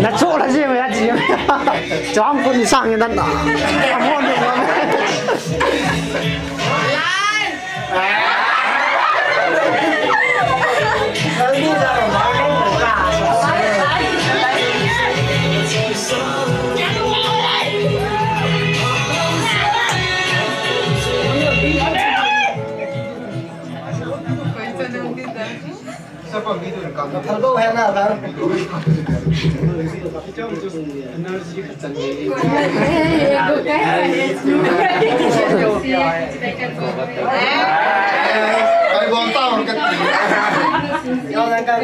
那错了是不是？姐妹，装不你上一单打，打破你了。Hello Hannah kan. Ay, buong taon ka. Ikaw lang ka,